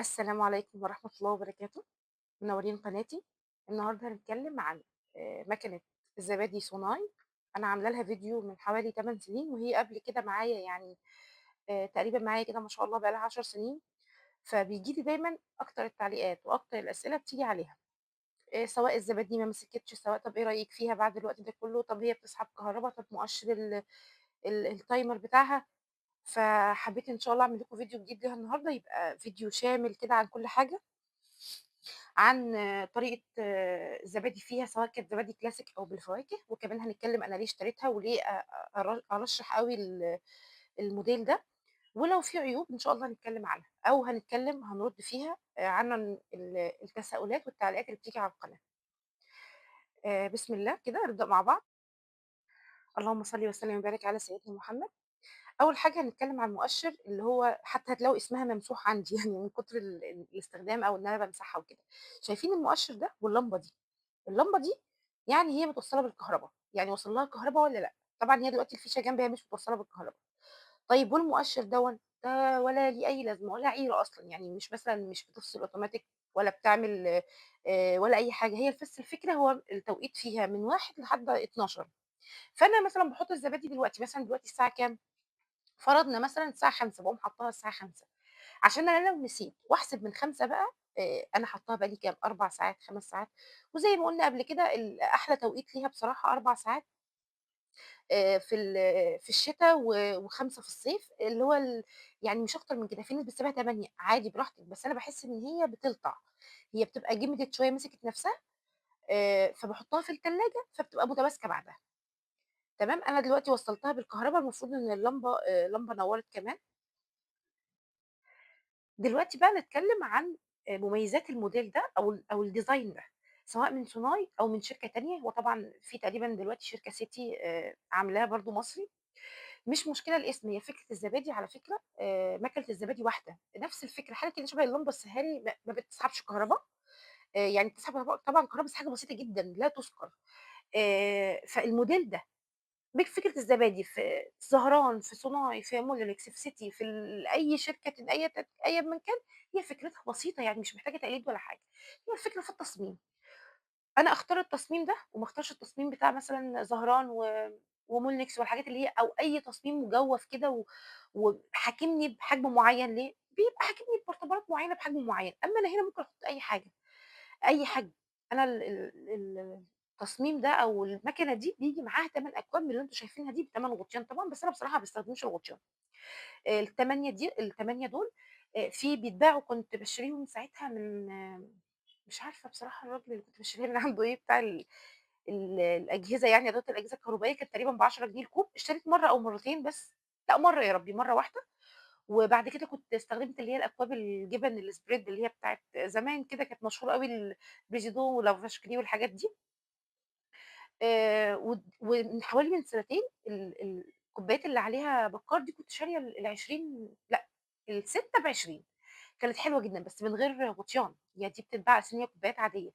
السلام عليكم ورحمة الله وبركاته، منورين قناتي. النهارده هنتكلم عن مكنة الزبادي صناعي. أنا عاملة لها فيديو من حوالي 8 سنين، وهي قبل كده معايا يعني تقريبًا معايا كده ما شاء الله بقى لها 10 سنين، فبييجي لي دايمًا أكتر التعليقات وأكتر الأسئلة بتيجي عليها، سواء الزبادي ما مسكتش، سواء طب إيه رأيِك فيها بعد الوقت ده كله، طب هي بتسحب كهربا، طب مؤشر التايمر بتاعها. فحبيت إن شاء الله أعمل لكم فيديو جديد ليها النهارده، يبقى فيديو شامل كده عن كل حاجة، عن طريقة الزبادي فيها، سواء كانت زبادي كلاسيك أو بالفواكه، وكمان هنتكلم أنا ليه اشتريتها وليه أرشّح أوي الموديل ده، ولو في عيوب إن شاء الله هنتكلم عنها، أو هنرُد فيها عن التساؤلات والتعليقات اللي بتيجي على القناة. بسم الله كده نبدأ مع بعض. اللهم صل وسلم وبارك على سيدنا محمد. أول حاجة هنتكلم عن المؤشر اللي هو حتى هتلاقوا اسمها ممسوح عندي يعني من كتر الاستخدام أو إن أنا بامسحها وكده. شايفين المؤشر ده واللمبة دي؟ اللمبة دي يعني هي متوصّلة بالكهربا، يعني واصل لها كهربا والّا لأ؟ طبعًا هي دلوقتي الفيشة جنبي هي مش متوصّلة بالكهربا. طيب والمؤشر دوًّا، ده ولا ليه أي لازمة ولا عيرة أصلًا، يعني مش مثلًا مش بتفصل أوتوماتيك ولا بتعمل ولا أي حاجة، هي بس الفكرة هو التوقيت فيها من 13:00 لحد 12:00. فأنا مثلًا باحط الزبادي دلوقتي، مثلًا دلوقتي الساعة كام؟ فرضنا مثلًا الساعة 17:00 باقوم حاطاها الساعة 17:00 عشان أنا لو نسيت وأحسب من 17:00 بقى أنا حاطاها بقى لي كام، 4 ساعات، 5 ساعات، وزي ما قُلنا قبل كده أحلى توقيت ليها بصراحة 4 ساعات في الشتا و5 في الصيف، اللي هو يعني مش أكتر من كده، في ناس بتسيبها 8 عادي براحتك، بس أنا باحس إن هي بتلطع، هي بتبقى جمدت شوية مسكت نفسها، فباحطها في التلاجة فبتبقى متماسكة بعدها. تمام، أنا دلوقتي وصّلتها بالكهربا، المفروض إن اللمبة نوّرت كمان. دلوقتي بقى نتكلم عن مميزات الموديل ده أو الdesign ده، سواء من صُناعي أو من شركة تانية. هو طبعًا في تقريبًا دلوقتي شركة سيتي عاملاه برضه مصري، مش مشكلة الاسم، هي فكرة الزبادي على فكرة ماكينة الزبادي واحدة، نفس الفكرة، حاجة كده شبه اللمبة السهاري ما بتسحبش كهربا، يعني بتسحب طبعًا كهربا بس حاجة بسيطة جدًا لا تُذكر. فالموديل ده فكرة الزبادي في زهران، في صُناعي، في مولِرِكس، في سيتي، في أي شركةٍ أيًا من كان، هي فكرتها بسيطة يعني مش محتاجة تقليد ولا حاجة، هي الفكرة في التصميم. أنا أختار التصميم ده وما اختارش التصميم بتاع مثلًا زهران ومولنكس والحاجات اللي هي أو أي تصميم مجوّف كده وحاكمني بحجم معيّن ليه؟ بيبقى حاكمني بارتبارات معيّنة بحجم معيّن، أمّا أنا هنا ممكن أحط أي حاجة، أي حجم. أنا التصميم ده أو الماكينة دي بييجي معاها 8 أكواب من اللي أنتم شايفينها دي ب8 غطيان طبعًا، بس أنا بصراحة ما باستخدمش الغطيان. ال8 دول في بيتباعوا كنت باشتريهم ساعتها من مش عارفة بصراحة الراجل اللي كنت باشتريها من عنده إيه بتاع الأجهزة يعني أدوات الأجهزة الكهربائية، كانت تقريبًا ب10 جنيه الكوب، اشتريت مرّة أو مرّتين بس، لأ مرّة يا ربي، مرّة واحدة. وبعد كده كنت استخدمت اللي هي الأكواب الجبن الspread اللي هي بتاعة زمان كده كانت مشهورة أوي البريزيدون ولافاشكري والحاجات دي. ومن حوالي من سنتين الكوبايات اللي عليها بكّار دي كنت شارية ال20 لأ ال6 ب20 كانت حلوة جدًا، بس من غير غطيان، هي دي بتتباع أصل هي كوبايات عادية،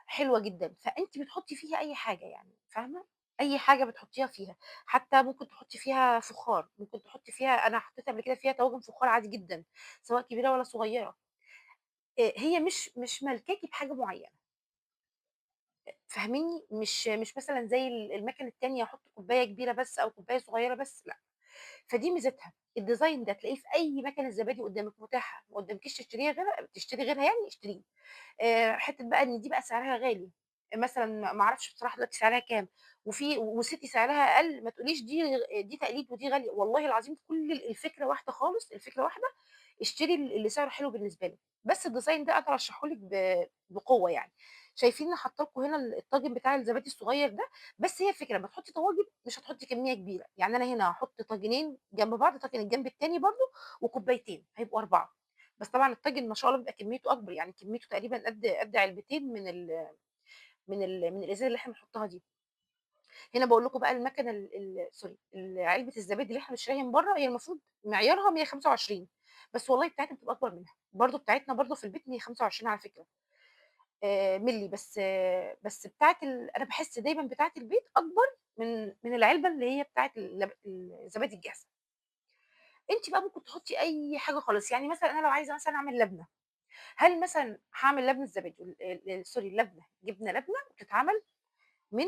حلوة جدًا، فأنتِ بتحطّي فيها أي حاجة يعني فاهمة؟ أي حاجة بتحطّيها فيها، حتى ممكن تحطّي فيها فخار، ممكن تحطّي فيها أنا حطيت قبل كده فيها طواجن فخار عادي جدًا، سواء كبيرة ولا صغيرة، هي مش مالكاكِ بحاجة معيّنة. فاهميني؟ مش مثلًا زي المَكَن التانية أحُط كوباية كبيرة بس أو كوباية صغيرة بس، لأ، فدي ميزتها، الdesign ده تلاقيه في أي مَكَنة زبادي قدّامِك متاحة، ما قدّامكيش تشتري غيرها يعني اشتريه. حتّة بقى إن دي بقى سعرها غالي، مثلًا ما أعرفش بصراحة دلوقتي سعرها كام، وسيتي سعرها أقل، ما تقوليش دي تقليد ودي غالية، والله العظيم كل الفكرة واحدة خالص، الفكرة واحدة، اشتري اللي سعره حلو بالنسبة لِك، بس الdesign ده أنا أرشحه لِك بقوة يعني. شايفين أنا حاطة لكم هنا الطاجن بتاع الزبادي الصغير ده، بس هي الفكرة أمّا تحطّي طواجن مش هتحطّي كمية كبيرة، يعني أنا هنا هاحط طاجنين جنب بعض، طاجن الجنب التاني برضه وكوبايتين، هيبقوا 4. بس طبعًا الطاجن ما شاء الله بيبقى كميته أكبر، يعني كميته تقريبًا قد علبتين من الإزازة اللي إحنا بنحطها دي. هنا باقول لكم بقى المكنة سوري علبة الزبادي اللي إحنا بنشتريها من برّه هي المفروض معيارها 125، بس والله بتاعتنا بتبقى أكبر منها، برضه بتاعتنا برضه في البيت 125 على فكرة مِلّي، بس بتاعة أنا باحس دايمًا بتاعة البيت أكبر من العلبة اللي هي بتاعة الزبادي الجاهزة. أنتِ بقى ممكن تحطّي أي حاجة خالص، يعني مثلًا أنا لو عايزة مثلًا أعمل لبنة، هل مثلًا هاعمل لبن الزبادي سوري جبنة لبنة بتتعمل من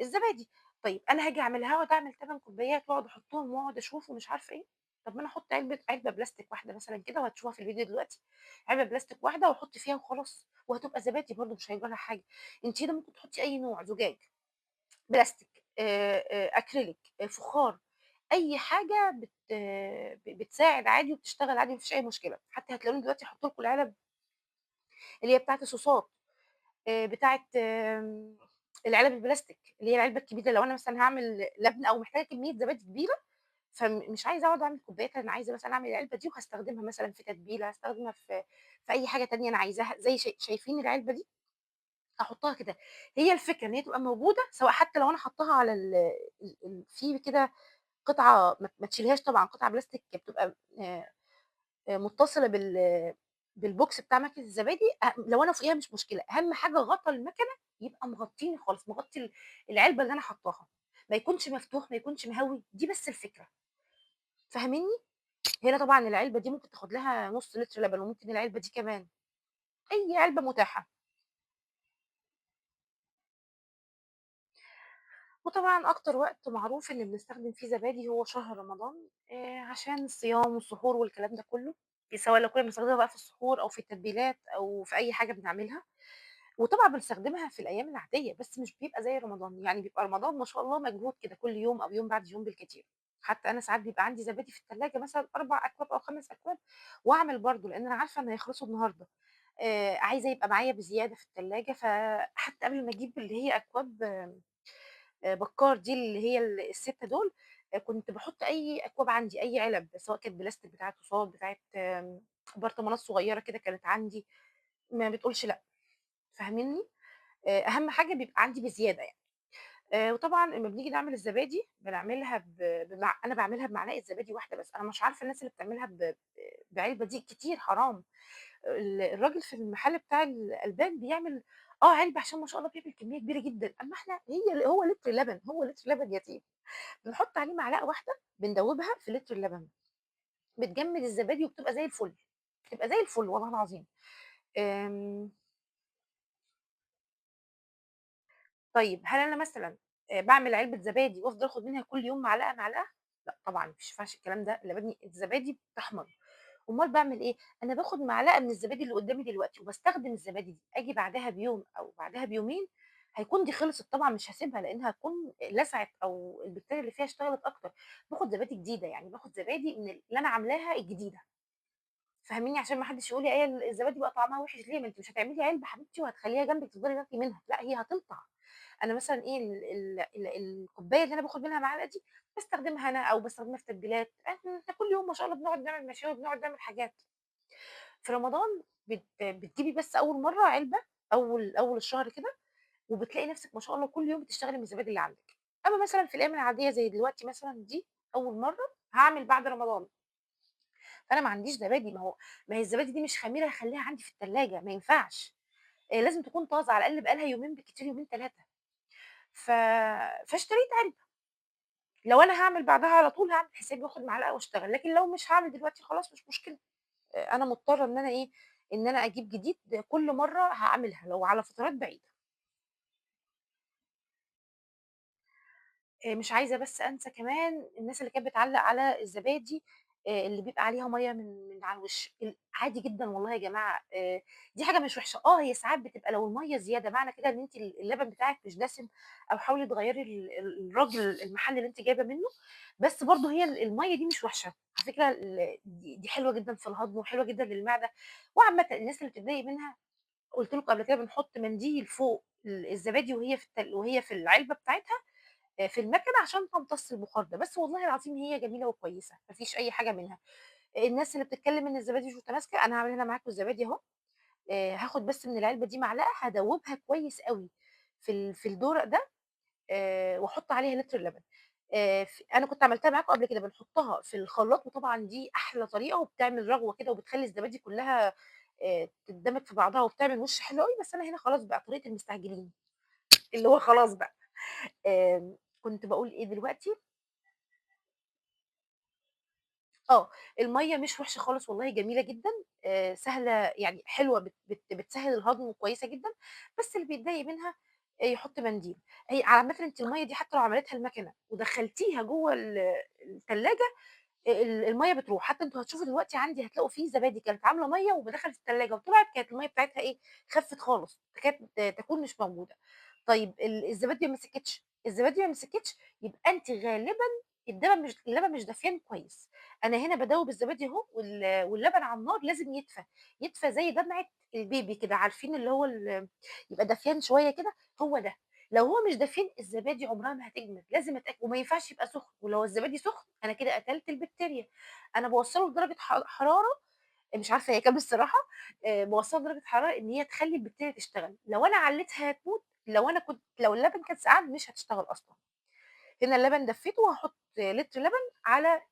الزبادي. طيب أنا هاجي أعملها واقعد أعمل 8 كوبايات واقعد أحطهم واقعد أشوف ومش عارفة إيه، طب ما أنا أحط علبة بلاستيك واحدة مثلًا كده وهتشوفوها في الفيديو دلوقتي، علبة بلاستيك واحدة وأحط فيها وخلاص، وهتبقى زبادي برضه مش هيجرى لها حاجة. أنتِ هنا ممكن تحطي أي نوع زجاج، بلاستيك، أكريليك، فخار، أي حاجة بتساعد عادي وبتشتغل عادي ما فيش أي مشكلة. حتى هتلاقوني دلوقتي هاحط لكم العلب اللي هي بتاعة الصوصات، بتاعة العلب البلاستيك، اللي هي العلبة الكبيرة لو أنا مثلًا هاعمل لبن أو محتاجة كمية زبادي كبيرة، مش عايزة أقعد أعمل كوبايات، أنا عايزة مثلًا أعمل العلبة دي وهاستخدمها مثلًا في تتبيلة، هاستخدمها في أي حاجة تانية أنا عايزاها، زي شايفين العلبة دي؟ هاحطها كده. هي الفكرة إن هي تبقى موجودة سواء حتى لو أنا حاطاها على في كده قطعة ما تشيلهاش طبعًا، قطعة بلاستيك بتبقى متصلة بالbox بتاع ماكينة الزبادي، لو أنا فوقيها مش مشكلة، أهم حاجة غطا الماكنة يبقى مغطّيني خالص، مغطّي العلبة اللي أنا حاطاها، ما يكونش مفتوح، ما يكونش مهوي، دي بس الفكرة، فاهمينّي؟ هنا طبعًا العلبة دي ممكن تاخد لها نُص لتر لبن، وممكن العلبة دي كمان، أي علبة متاحة. وطبعًا أكتر وقت معروف إن بنستخدم فيه زبادي هو شهر رمضان، عشان الصيام والسحور والكلام ده كلّه، سواء لو كنا بنستخدمها بقى في السحور أو في التتبيلات أو في أي حاجة بنعملها. وطبعًا بنستخدمها في الأيام العادية، بس مش بيبقى زي رمضان، يعني بيبقى رمضان ما شاء الله مجهود كده كل يوم أو يوم بعد يوم بالكتير. حتى أنا ساعات بيبقى عندي زبادي في التلاجة مثلًا 4 أكواب أو 5 أكواب، وأعمل برضه لإن أنا عارفة إن هيخلصوا النهارده. عايزة يبقى معايا بزيادة في التلاجة، فحتى قبل ما أجيب اللي هي أكواب بكار دي اللي هي ال6 دول، كنت باحط أي أكواب عندي، أي علب سواء كانت بلاستيك بتاعة صوصات، بتاعة برطمانات صغيرة كده كانت عندي، ما بتقولش لأ، فاهمينّي؟ أهم حاجة بيبقى عندي بزيادة يعني. وطبعًا لمّا بنيجي نعمل الزبادي بنعملها أنا باعملها بمعلقة زبادي واحدة بس، أنا مش عارفة الناس اللي بتعملها بعلبة دي كتير حرام. الراجل في المحل بتاع الألبان بيعمل علبة عشان ما شاء الله بيعمل كمية كبيرة جدًا، أمّا إحنا هو لتر لبن، هو لتر لبن يتيم، بنحط عليه معلقة واحدة بندوبها في لتر اللبن، بتجمد الزبادي وبتبقى زي الفل، بتبقى زي الفل والله العظيم. آمم طيب هل أنا مثلًا باعمل علبة زبادي وأفضل آخد منها كل يوم معلقة، معلقة؟ لأ طبعًا ما ينفعش الكلام ده، الزبادي بتحمض. أُمّال باعمل إيه، أنا باخد معلقة من الزبادي اللي قدّامي دلوقتي وباستخدم الزبادي دي، آجي بعدها بيوم أو بعدها بيومين هيكون دي خلصت طبعًا مش هاسيبها لإنها هتكون لسعت أو البكتيريا اللي فيها اشتغلت أكتر، باخد زبادي جديدة، يعني باخد زبادي من اللي أنا عاملاها الجديدة. فاهميني؟ عشان ما حدش يقول لي إيه الزبادي بقى طعمها وِحِش ليه؟ ما أنتِ مش هتعملي علبة حبيبتي وهتخلّيها جنبِك تفضلي تاكلي منها، لأ هي هتنطع. أنا مثلًا إيه الكوباية اللي أنا باخد منها معلقة دي باستخدمها أنا أو باستخدمها في تتبيلات، إحنا كل يوم ما شاء الله بنقعد نعمل مشاوي، بنقعد نعمل حاجات. في رمضان بتجيبي بس أول مرّة علبة أول الشهر كده، وبتلاقي نفسِك ما شاء الله كل يوم بتشتغلي من الزبادي اللي عندِك. أمّا مثلًا في الأيام العادية زي دلوقتي مثلًا دي أول مرّة هاعمل بعد رمضان. فأنا ما عنديش زبادي، ما هي الزبادي دي مش خميرة هاخلّيها عندي في التلاجة، ما ينفعش، لازم تكون طازة على الأقل بقى لها يومين بالكتير يومين 3. ف فاشتريت علبة، لو أنا هاعمل بعدها على طول هاعمل حسابي وآخد معلقة واشتغل، لكن لو مش هاعمل دلوقتي خلاص مش مشكلة. أنا مضطرة إن أنا إيه، إن أنا أجيب جديد كل مرّة هاعملها لو على فترات بعيدة. مش عايزة بس أنسى كمان الناس اللي كانت بتعلّق على الزبادي اللي بيبقى عليها مَيّة من على الوش، عادي جدًا والله يا جماعة، دي حاجة مش وحشة، هي ساعات بتبقى لو المَيّة زيادة معنى كده إن أنتِ اللبن بتاعِك مش دسم، أو حاولي تغيّري الراجل المحل اللي أنتِ جايبة منه، بس برضه هي المَيّة دي مش وحشة، على فكرة دي حلوة جدًا في الهضم وحلوة جدًا للمعدة، وعامةً الناس اللي بتتضايق منها قُلت لكم قبل كده بنحط منديل فوق الزبادي وهي في العلبة بتاعتها في المكنة عشان تمتص البخار ده، بس والله العظيم هي جميلة وكويسة، ما فيش أي حاجة منها. الناس اللي بتتكلم إن الزبادي مش متماسكة، أنا هاعمل هنا معاكم الزبادي أهو، هاخد بس من العلبة دي معلقة هادوبها كويس أوي في الدورق ده، وأحط عليها لتر لبن. أنا كنت عملتها معاكم قبل كده، بنحطها في الخلاط وطبعًا دي أحلى طريقة وبتعمل رغوة كده وبتخلّي الزبادي كلها تندمج في بعضها وبتعمل وش حلو أوي، بس أنا هنا خلاص بقى طريقة المستعجلين، اللي هو خلاص بقى. كنت باقول إيه دلوقتي؟ آه، المَيّة مش وحشة خالص والله جميلة جدًا، سهلة يعني حلوة بتسهّل الهضم وكويسة جدًا، بس اللي بيتضايق منها يحط منديل. هي عامةً أنتِ المَيّة دي حتى لو عملتها الماكينة ودخّلتيها جوّه التلاجة المَيّة بتروح، حتى أنتم هتشوفوا دلوقتي عندي هتلاقوا في زبادي كانت عاملة مَيّة ودخلت التلاجة وطلعت كانت المَيّة بتاعتها إيه، خفِّت خالص، تكاد تكون مش موجودة. طيب الزبادي ما مسكتش، الزبادي ما مسكتش يبقى أنتِ غالبًا اللبن مش دافيان كويس. أنا هنا بادوّب الزبادي أهو واللبن على النار لازم يدفى، يدفى زي دمعة البيبي كده، عارفين اللي هو يبقى دافيان شوية كده، هو ده. لو هو مش دافيان الزبادي عمرها ما هتجمد، لازم وما ينفعش يبقى سخن، ولو الزبادي سخن أنا كده قتلت البكتيريا. أنا باوصّله لدرجة حرارة مش عارفة هي كام الصراحة، باوصّلها لدرجة حرارة إن هي تخلّي البكتيريا تشتغل، لو أنا علّيتها هتموت، لو اللبن كان سقعان مش هتشتغل أصلًا. هنا اللبن دفّيته وهاحط لتر لبن على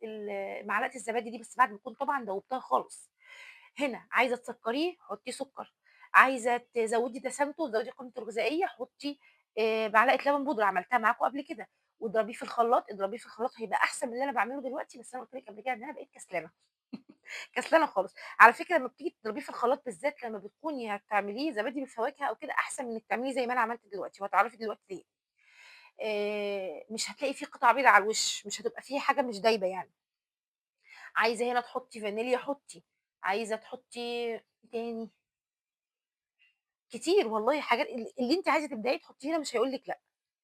معلقة الزبادي دي، بس بعد ما أكون طبعًا دوّبتها خالص. هنا عايزة تسكّريه حطّي سُكّر، عايزة تزوّدي دسامته تزوّدي قيمته الغذائية حطّي معلقة لبن بودرة عملتها معاكم قبل كده، واضربيه في الخلاط، اضربيه في الخلاط هيبقى أحسن من اللي أنا باعمله دلوقتي، بس أنا قُلت لِك قبل كده إن أنا بقيت كسلانة. كسلانة خالص. على فكرة لمّا بتيجي تضربيه في الخلاط بالذات لمّا بتكوني هتعمليه زبادي بالفواكه أو كده أحسن من إنِّك تعمليه زي ما أنا عملت دلوقتي، وهتعرفي دلوقتي ليه. مش هتلاقي في قطع بيضا على الوش، مش هتبقى في حاجة مش دايبة يعني. عايزة هنا تحطّي فانيليا حطّي، عايزة تحطّي إيه تاني؟ كتير والله حاجات اللي أنتِ عايزة تبدئي تحطّيه هنا مش هيقول لِك لأ.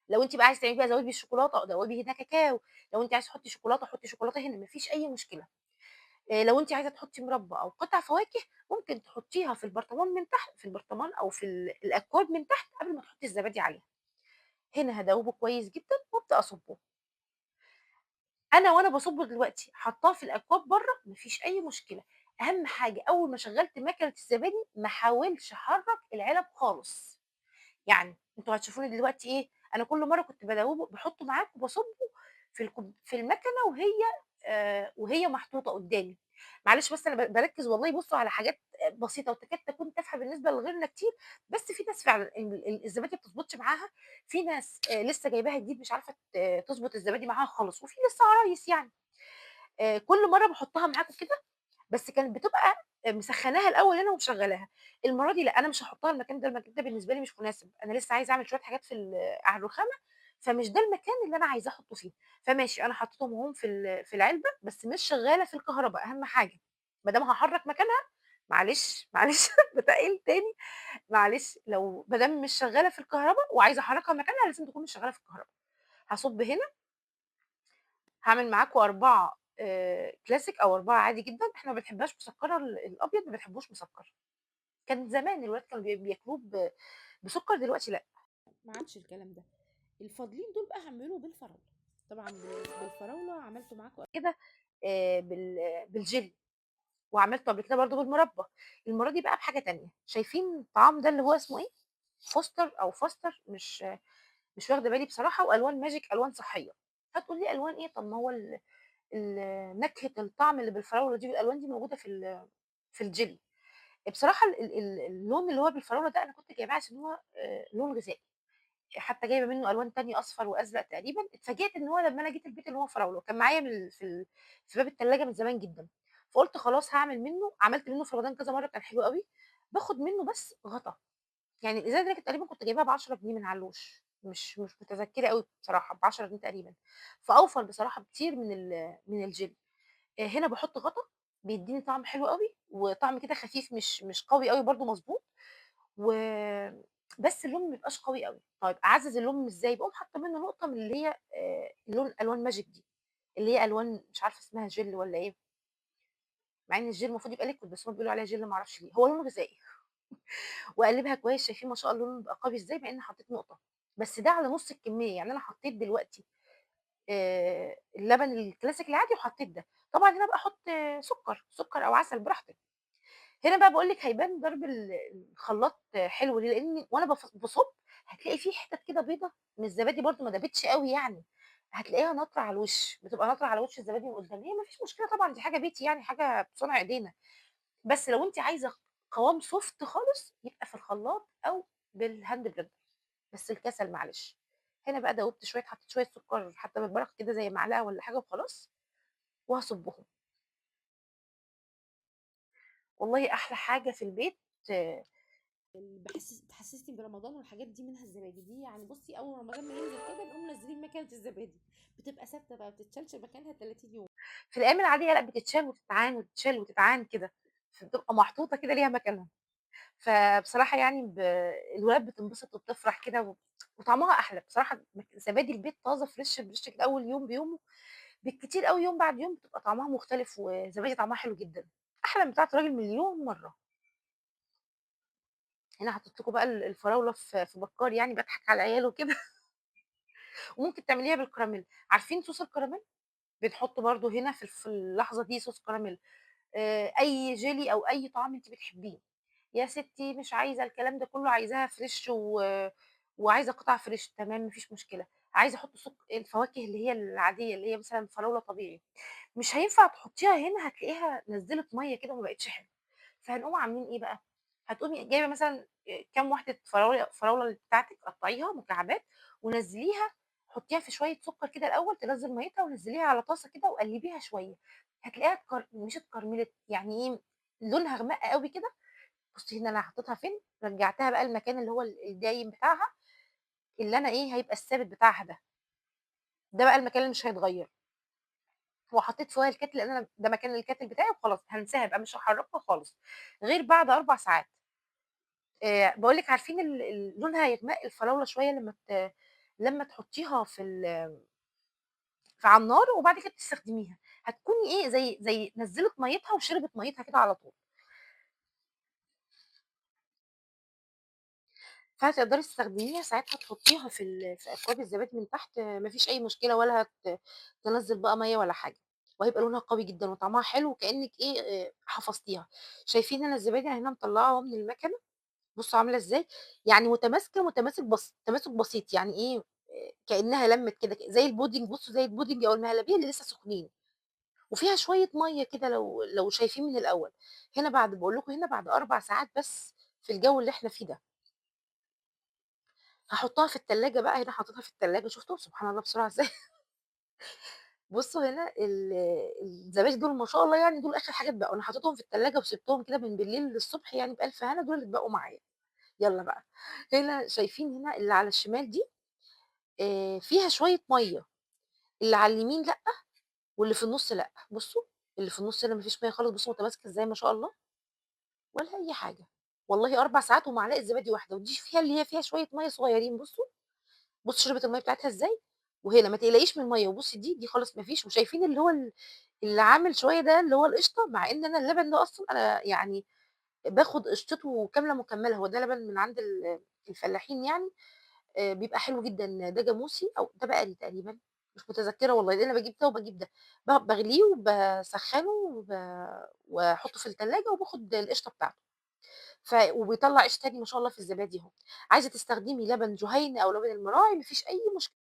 لو أنتِ بقى عايزة تعملي بقى زوّدي بالشوكولاتة، دوّبي هنا كاكاو، لو أنتِ عايزة تحطّي شوكولاتة حطّي شوكولاتة هنا ما فيش أي مشكلة. لو أنتِ عايزة تحطّي مربى أو قطع فواكه ممكن تحطّيها في البرطمان من تحت في البرطمان أو في الأكواب من تحت قبل ما تحطّي الزبادي عليها. هنا هادوّبه كويس جدًا وابدأ أصُبّه. أنا وأنا باصُب دلوقتي حاطّاه في الأكواب برّه ما فيش أي مشكلة. أهم حاجة أول ما شغّلت ماكينة الزبادي ما احاولش أحرّك العلب خالص. يعني أنتم هتشوفوني دلوقتي إيه، أنا كل مرّة كنت باحطّه معاكم باصُبّه في الماكنة وهي محطوطة قدّامي. معلش بس أنا باركّز والله بُصّوا على حاجات بسيطة وتكاد تكون تافهة بالنسبة لغيرنا كتير، بس في ناس فعلًا الزبادي ما بتضبطش معاها، في ناس لسه جايباها جديد مش عارفة تضبط الزبادي معاها خالص، وفي لسه عرايس يعني. كل مرّة باحطّها معاكم كده بس كانت بتبقى مسخّناها الأول أنا ومشغّلاها. المرّة دي لأ، أنا مش هاحطّها المكان ده، المكان ده بالنسبة لي مش مناسب، أنا لسه عايزة أعمل شوية حاجات على الرخامة، فمش ده المكان اللي أنا عايزاه أحطّه فيه. فماشي أنا حطيتهم أهُم في العلبة، بس مش شغّالة في الكهربا أهم حاجة، ما دام هاحرّك مكانها معلش، معلش باتقِّل تاني، معلش ما دام مش شغّالة في الكهربا وعايزة أحرّكها مكانها لازم تكون مش شغّالة في الكهربا. هاصُب هنا هاعمل معاكم 4 كلاسيك أو 4 عادي جدًا، إحنا ما بنحبهاش مسكّرة الأبيض ما بنحبوش مسكّر. كان زمان الولاد كانوا بياكلوه بسُكّر، دلوقتي لأ، ما عادش الكلام ده. الفاضلين دول بقى هاعمله بالفراولة، طبعًا بالفراولة عملته معاكم قبل كده بالجيلي، وعملته قبل كده برضه بالمربى. المرّة دي بقى بحاجة تانية، شايفين الطعام ده اللي هو اسمه إيه؟ فوستر مش واخدة بالي بصراحة وألوان ماجيك ألوان صحية. هتقول لي ألوان إيه؟ طب ما هو نكهة الطعم اللي بالفراولة دي والألوان دي موجودة في الجيلي. بصراحة اللون اللي هو بالفراولة ده أنا كنت جايباه عشان هو لون غذائي، حتى جايبة منه ألوان تانية أصفر وأزرق تقريبًا، اتفاجئت إن هو لمّا أنا جيت البيت إن هو فراولة، وكان معايا من ال في ال في باب التلاجة من زمان جدًا، فقُلت خلاص هاعمل منه عملت منه في رمضان كذا مرّة كان حلو أوي، باخد منه بس غطا. يعني الإزازة دي تقريبًا كنت جايباها ب10 جنيه من على اللوش، مش متذكرة أوي بصراحة، ب10 جنيه تقريبًا، فأوفر بصراحة بكتير من الجيلي. هنا باحط غطا بيدّيني طعم حلو أوي، وطعم كده خفيف مش قوي أوي برضه مضبوط، و بس اللون ما بيبقاش قوي أوي. طيب أعزّز اللون إزاي؟ باقوم حاطة منه نقطة من اللي هي ألوان ماجيك دي، اللي هي ألوان مش عارفة اسمها جل والّا إيه، مع إن الجل المفروض يبقى liquid بس هُم بيقولوا عليها جل ما أعرفش ليه، هو لونه غذائي. واقلبها كويس شايفين ما شاء الله لونه بقى قوي إزاي مع إني حطيت نقطة، بس ده على نُص الكمية، يعني أنا حطيت دلوقتي اللبن الكلاسيك العادي وحطيت ده، طبعًا هنا بقى أحط سكر أو عسل براحتك. هنا بقى باقول لِك هيبان ضرب الخلاط حلو ليه، لإن وأنا باصُب هتلاقي في حتت كده بيضا من الزبادي برضه ما دابتش أوي يعني، هتلاقيها ناطرة على الوش، بتبقى ناطرة على وش الزبادي من قدّام، هي ما فيش مشكلة طبعًا دي حاجة بيتي يعني حاجة بصنع إيدينا، بس لو أنتِ عايزة قوام soft خالص يبقى في الخلاط أو بالهاند blender بس الكسل معلش. هنا بقى دوّبت شوية حطيت شوية سكر حتى بالبركة كده زي معلقة والّا حاجة وخلاص، وهاصُبّهم. والله أحلى حاجة في البيت تحسسني برمضان والحاجات دي منها الزبادي دي. يعني بصي اول رمضان ما ينزل كده نقوم منزلين مكنه الزبادي، بتبقى ثابته بقى، بتتشالش مكانها 30 يوم. في الايام العاديه لا، بتتشال وتتعان وتتشال وتتعان كده، بتبقى محطوطه كده ليها مكانها. فبصراحه يعني الولاد بتنبسط وبتفرح كده وطعمها احلى بصراحه. زبادي البيت طازه فريش فريش كده اول يوم بيومه، بالكتير قوي يوم بعد يوم بتبقى طعمها مختلف، وزبادي طعمها حلو جدا، احلى من بتاعه الراجل مليون مره. هنا حطيت لكم بقى الفراوله في بكار، يعني باضحك على العيال وكده. وممكن تعمليها بالكراميل. عارفين صوص الكراميل؟ بنحط برضو هنا في اللحظه دي صوص كراميل. اي جيلي او اي طعم انت بتحبيه. يا ستي مش عايزه الكلام ده كله، عايزاها فريش وعايزه قطع فريش، تمام مفيش مشكله. عايزه احط الفواكه اللي هي العاديه اللي هي مثلا فراوله طبيعي، مش هينفع تحطيها هنا، هتلاقيها نزلت ميه كده وما بقتش حلوه. فهنقوم عاملين ايه بقى؟ هتقومي جايبه مثلا كام واحده فراوله بتاعتك، قطعيها مكعبات ونزليها، حطيها في شويه سكر كده الاول تنزل ميتها، ونزليها على طاسه كده وقلبيها شويه، هتلاقيها مش اتكرملت يعني ايه، لونها غمق قوي كده. بصي هنا انا حطيتها فين، رجعتها بقى المكان اللي هو الدايم بتاعها، اللي انا ايه هيبقى الثابت بتاعها ده بقى المكان اللي مش هيتغير. وحطيت فوقها الكاتل لان انا ده مكان الكاتل بتاعي، وخلاص هنساها بقى مش هحركها خالص غير بعد 4 ساعات. بقول لك عارفين لونها هيغمق الفراوله شويه لما تحطيها على النار وبعد كده تستخدميها، هتكوني ايه زي نزلت ميتها وشربت ميتها كده على طول. فهتقدري تستخدميها ساعتها، تحطيها في اكواب الزبادي من تحت، مفيش اي مشكله، ولا تنزل بقى ميه ولا حاجه. وهيبقى لونها قوي جدا وطعمها حلو، وكانك ايه حفظتيها. شايفين انا الزبادي انا هنا مطلعه من المكنه، بصوا عامله ازاي، يعني متماسكه تماسك بسيط، يعني ايه كانها لمت كده زي البودنج، بصوا زي البودنج او المهلبيه اللي لسه سخنين، وفيها شويه ميه كده لو شايفين من الاول. هنا بعد بقول لكم هنا بعد 4 ساعات بس، في الجو اللي احنا فيه ده. هاحطها في التلاجة بقى، هنا حطيتها في التلاجة، شُفتوا سبحان الله بسرعة إزاي. بُصّوا هنا الزبادي دول ما شاء الله يعني دول آخر حاجة اتبقوا، أنا حطيتهم في التلاجة وسِبتهم كده من بالليل للصبح يعني بألف هنا، دول اللي اتبقوا معايا. يالّا بقى، هنا شايفين هنا اللي على الشمال دي فيها شوية مَيّة، اللي على اليمين لأ، واللي في النُص لأ، بُصّوا، اللي في النُص هنا ما فيش مَيّة خالص، بُصّوا متماسكة إزاي ما شاء الله، ولا أي حاجة. والله 4 ساعات ومعلقة زبادي واحدة، ودي فيها اللي هي فيها شوية مَيّة صغيّرين بُصّوا. بُصّي شربت المَيّة بتاعتها إزاي، وهنا ما تقلقيش من المَيّة، وبُصّي دي خالص ما فيش، وشايفين اللي هو اللي عامل شوية ده اللي هو القشطة، مع إن أنا اللبن ده أصلًا أنا يعني باخد قشطته كاملة مكمّلة، هو ده لبن من عند الفلاحين يعني، بيبقى حلو جدًا، ده جاموسي أو ده بقري تقريبًا، مش متذكرة والله، لإن أنا باجيب ده وباجيب ده، باغليه وباسخّنه واحطه في التلاجة وباخد القشطة بتاعته. وبيطلّع عيش تاني ما شاء الله في الزبادي أهو. عايزة تستخدمي لبن جهينة أو لبن المراعي ما فيش أي مشكلة.